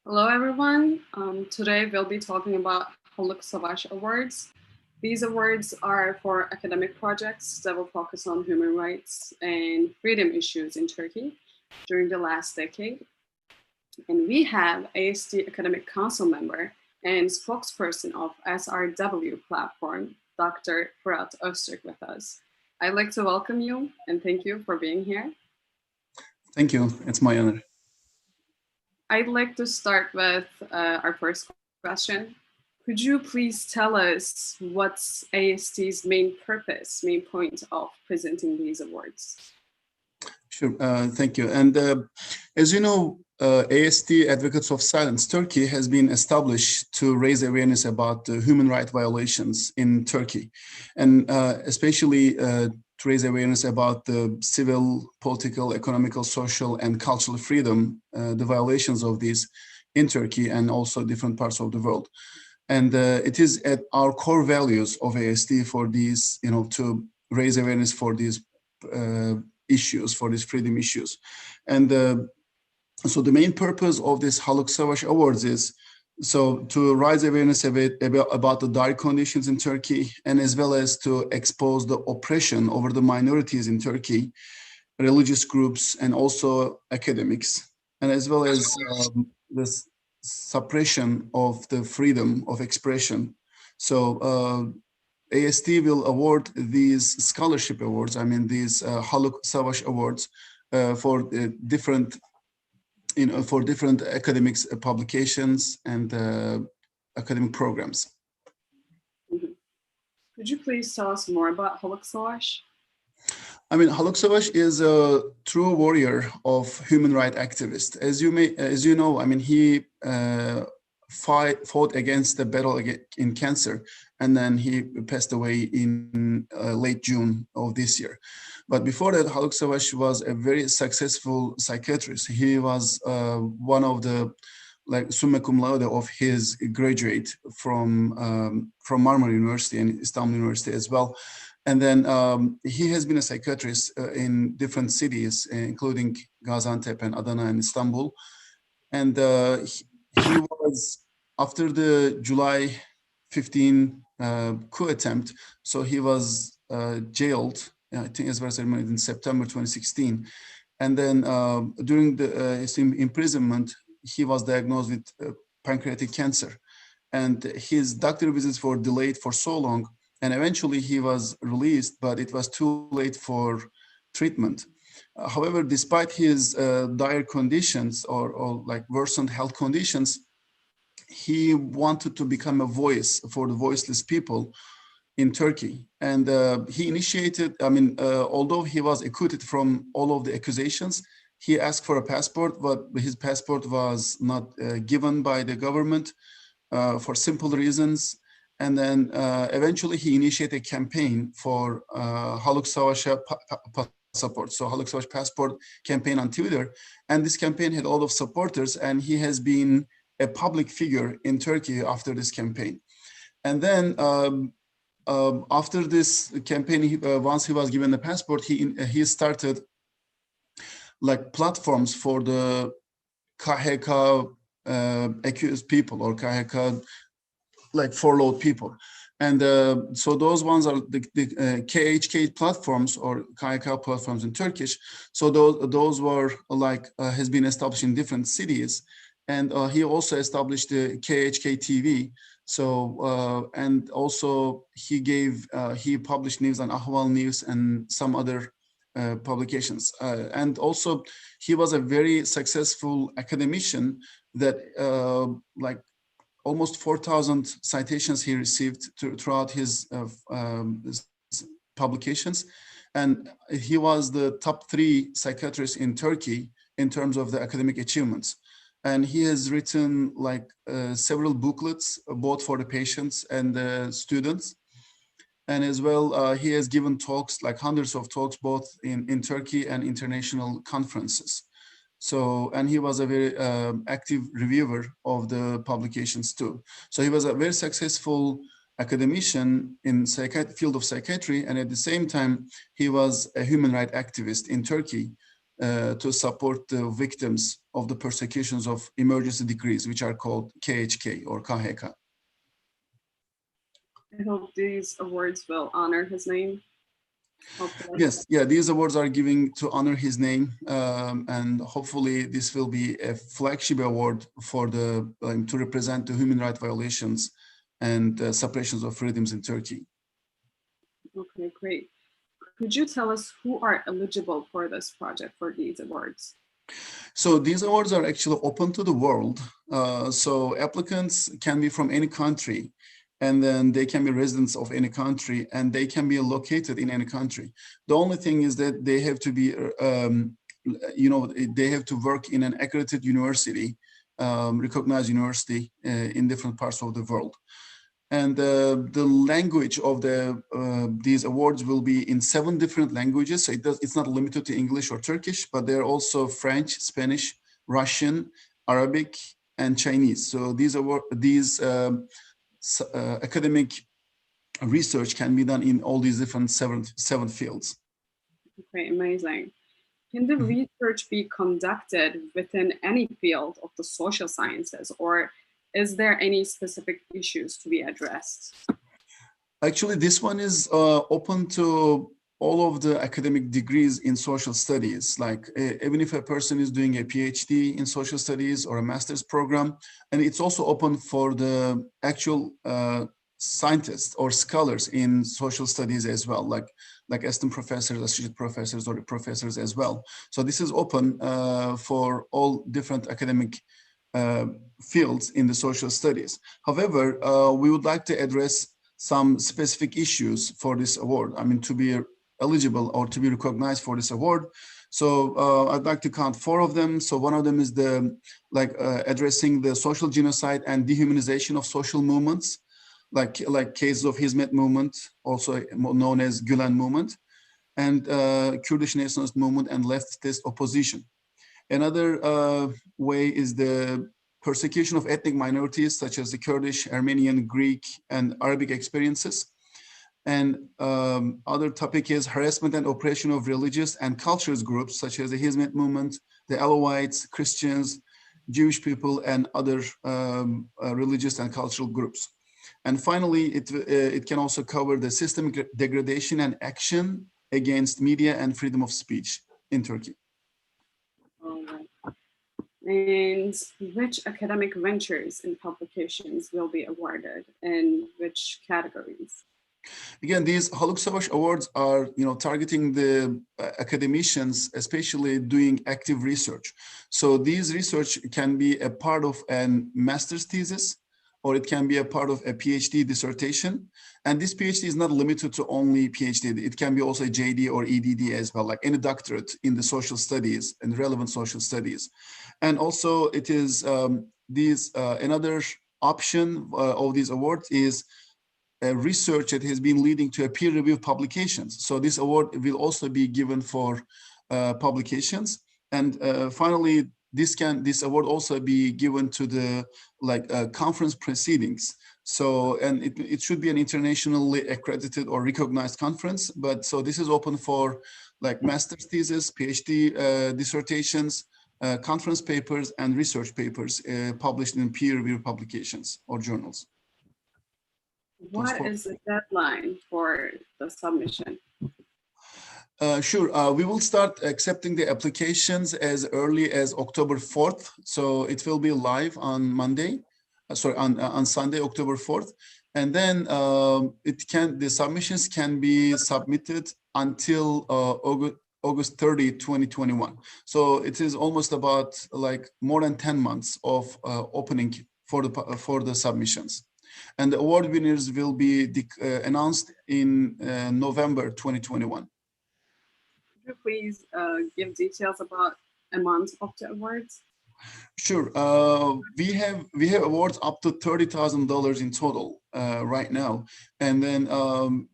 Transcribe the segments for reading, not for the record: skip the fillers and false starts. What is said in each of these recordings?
Hello, everyone. Today we'll be talking about Haluk Savaş Awards. These awards are for academic projects that will focus on human rights and freedom issues in Turkey during the last decade. And we have ASD Academic Council member and spokesperson of SRW platform, Dr. Fırat Öztürk, with us. I'd like to welcome you and thank you for being here. Thank you. It's my honor. I'd like to start with our first question. Could you please tell us what's AST's main purpose, main point of presenting these awards? Sure, thank you. And as you know, AST Advocates of Silence Turkey has been established to raise awareness about human rights violations in Turkey, and especially to raise awareness about the civil, political, economical, social, and cultural freedom, the violations of these in Turkey and also different parts of the world. And it is at our core values of AST for these, to raise awareness for these issues, for these freedom issues. And so the main purpose of this Haluk Savaş Awards is to raise awareness about the dire conditions in Turkey, and as well as to expose the oppression over the minorities in Turkey, religious groups, and also academics, and as well as this suppression of the freedom of expression. So AST will award these scholarship awards, these Haluk Savaş Awards for different academics publications and academic programs. Mm-hmm. Could you please tell us more about Haluk Savaş? Haluk Savaş is a true warrior of human rights activist. As you know, he fought against the battle in cancer, and then he passed away in late June of this year. But before that, Haluk Savaş was a very successful psychiatrist. He was one of the summa cum laude of his graduate from Marmara University and Istanbul University as well. And then he has been a psychiatrist in different cities, including Gaziantep and Adana and Istanbul. And he was, after the July 15 coup attempt, so he was jailed, I think it was in September 2016. And then during his imprisonment, he was diagnosed with pancreatic cancer. And his doctor visits were delayed for so long, and eventually he was released, but it was too late for treatment. However, despite his dire conditions or worsened health conditions, he wanted to become a voice for the voiceless people in Turkey. And he initiated, although he was acquitted from all of the accusations, he asked for a passport, but his passport was not given by the government for simple reasons. And then eventually he initiated a campaign for Haluk Savaş passport, so Haluk Savaş passport campaign on Twitter. And this campaign had a lot of supporters, and he has been a public figure in Turkey after this campaign. And then after this campaign, once he was given the passport, he started platforms for the KHK accused people or KHK furloughed people. And so those ones are the KHK platforms or KHK platforms in Turkish. So those were has been established in different cities. And he also established the KHK TV. So, and also he published news on Ahval News and some other publications. And also he was a very successful academician that almost 4,000 citations he received throughout his publications. And he was the top 3 psychiatrist in Turkey in terms of the academic achievements. And he has written several booklets, both for the patients and the students. And as well, he has given talks, hundreds of talks, both in Turkey and international conferences. So, and he was a very active reviewer of the publications too. So he was a very successful academician in field of psychiatry, and at the same time, he was a human rights activist in Turkey to support the victims of the persecutions of emergency degrees, which are called KHK or KHK. I hope these awards will honor his name. Hopefully. Yes, yeah, these awards are given to honor his name, and hopefully this will be a flagship award for the to represent the human rights violations and suppressions of freedoms in Turkey. Okay, great. Could you tell us who are eligible for this project, for these awards? So these awards are actually open to the world. So applicants can be from any country, and then they can be residents of any country, and they can be located in any country. The only thing is that they have to be, they have to work in an accredited university, recognized university in different parts of the world. And the language of these awards will be in 7 different languages. So it's not limited to English or Turkish, but they're also French, Spanish, Russian, Arabic, and Chinese. So these academic research can be done in all these different seven fields. Okay, amazing. Can the research be conducted within any field of the social sciences, or is there any specific issues to be addressed? Actually, this one is open to all of the academic degrees in social studies. Like even if a person is doing a PhD in social studies or a master's program, and it's also open for the actual scientists or scholars in social studies as well, like assistant professors, associate professors, or professors as well. So this is open for all different academic fields in the social studies. However, we would like to address some specific issues for this award. I mean, to be eligible or to be recognized for this award. So I'd like to count 4 of them. So one of them is addressing the social genocide and dehumanization of social movements, like cases of Hizmet movement, also known as Gülen movement, and Kurdish nationalist movement and leftist opposition. Another way is the persecution of ethnic minorities, such as the Kurdish, Armenian, Greek, and Arabic experiences. And other topic is harassment and oppression of religious and cultures groups, such as the Hizmet movement, the Alawites, Christians, Jewish people, and other religious and cultural groups. And finally, it can also cover the systemic degradation and action against media and freedom of speech in Turkey. All right. And which academic ventures and publications will be awarded, and which categories? Again, these Haluk Savaş Awards are, targeting the academicians, especially doing active research. So these research can be a part of a master's thesis, or it can be a part of a PhD dissertation. And this PhD is not limited to only PhD. It can be also a JD or EDD as well, like any doctorate in the social studies and relevant social studies. And also it is another option of these awards is research that has been leading to a peer-reviewed publications. So this award will also be given for publications. And finally, this award also be given to the conference proceedings. So, and it should be an internationally accredited or recognized conference. But so this is open for master's thesis, PhD dissertations, conference papers, and research papers published in peer-reviewed publications or journals. What is the deadline for the submission? Sure. We will start accepting the applications as early as October 4th. So it will be live on Monday, on Sunday, October 4th. And then the submissions can be submitted until August 30, 2021. So it is almost about more than 10 months of opening for the submissions. And the award winners will be announced in November 2021. Could you please give details about amount of the awards? Sure. We have awards up to $30,000 in total right now. And then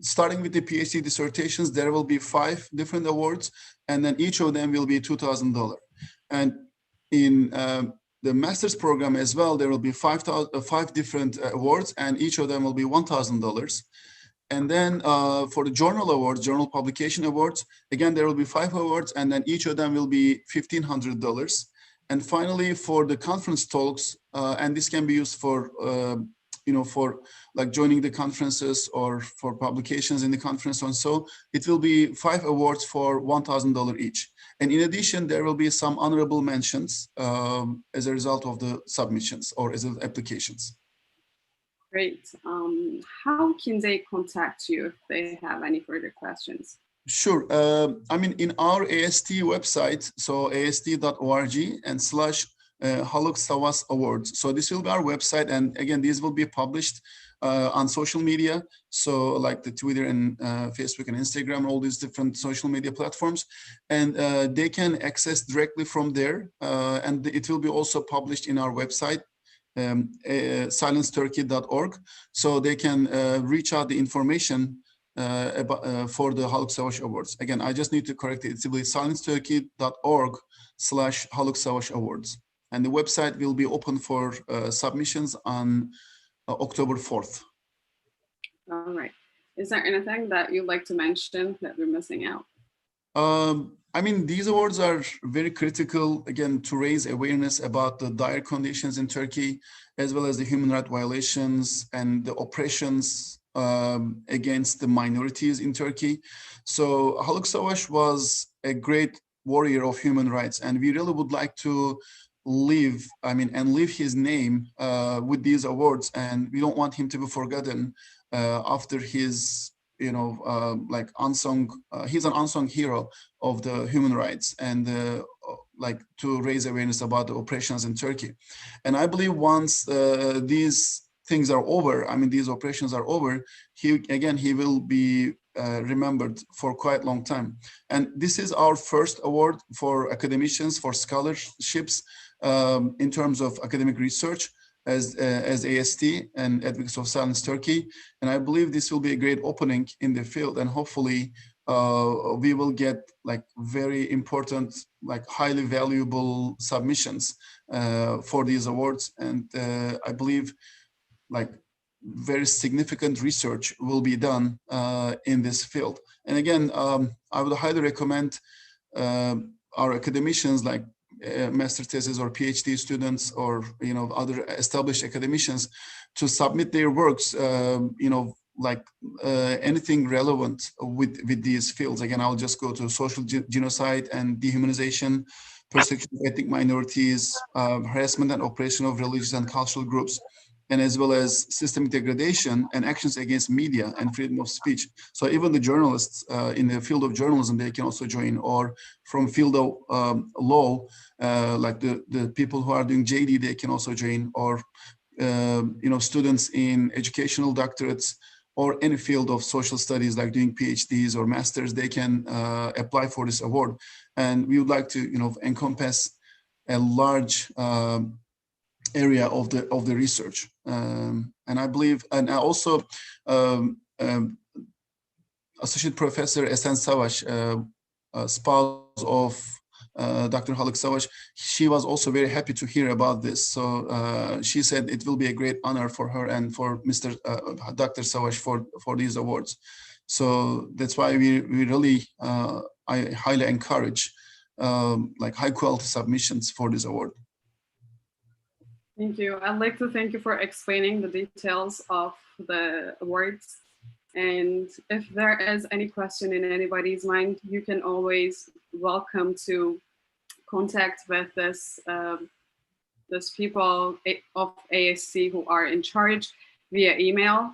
starting with the PhD dissertations, there will be 5 different awards, and then each of them will be $2,000. And in the master's program as well, there will be 5 different awards, and each of them will be $1,000. And then for the journal awards, journal publication awards, again, there will be 5 awards, and then each of them will be $1,500. And finally, for the conference talks, and this can be used for, for like joining the conferences or for publications in the conference and so, it will be 5 awards for $1,000 each. And in addition, there will be some honorable mentions as a result of the submissions or as applications. Great. How can they contact you if they have any further questions? Sure. I mean, in our AST website, so ast.org and / Haluk SAVAS Awards. So this will be our website. And again, these will be published on social media. So like the Twitter and Facebook and Instagram, all these different social media platforms. And they can access directly from there. And it will be also published in our website, silenceturkey.org. So they can reach out the information for the Haluk Savaş Awards. Again, I just need to correct it. It will be silenceturkey.org / Haluk Savaş Awards. And the website will be open for submissions on October 4th. All right. Is there anything that you'd like to mention that we're missing out? I mean, these awards are very critical, again, to raise awareness about the dire conditions in Turkey, as well as the human rights violations and the oppressions against the minorities in Turkey. So Haluk Savaş was a great warrior of human rights, and we really would like to leave his name with these awards, and we don't want him to be forgotten after his, like unsung, he's an unsung hero of the human rights and like to raise awareness about the oppressions in Turkey. And I believe once these things are over, I mean, these oppressions are over, he will be remembered for quite a long time. And this is our first award for academicians, for scholarships in terms of academic research as AST and Advocates of Silence Turkey. And I believe this will be a great opening in the field, and hopefully we will get like very important, like highly valuable submissions for these awards. And I believe like very significant research will be done in this field. And again, I would highly recommend our academicians, like master thesis or PhD students, or other established academicians, to submit their works, like anything relevant with these fields. Again, I'll just go to social genocide and dehumanization, persecution of ethnic minorities, harassment and oppression of religious and cultural groups, and as well as systemic degradation and actions against media and freedom of speech. So even the journalists in the field of journalism, they can also join, or from field of law, like the people who are doing JD, they can also join, or students in educational doctorates, or any field of social studies, like doing PhDs or masters, they can apply for this award. And we would like to encompass a large area of the research, and I believe, and I also Associate Professor Esen Savaş, spouse of Dr. Haluk Savaş, she was also very happy to hear about this. So she said it will be a great honor for her and for Dr. Savaş for these awards. So that's why we really I highly encourage like high quality submissions for this award. Thank you. I'd like to thank you for explaining the details of the awards. And if there is any question in anybody's mind, you can always welcome to contact with this people of ASC who are in charge via email.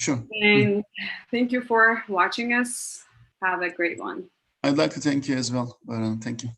Sure. And thank you for watching us. Have a great one. I'd like to thank you as well. Thank you.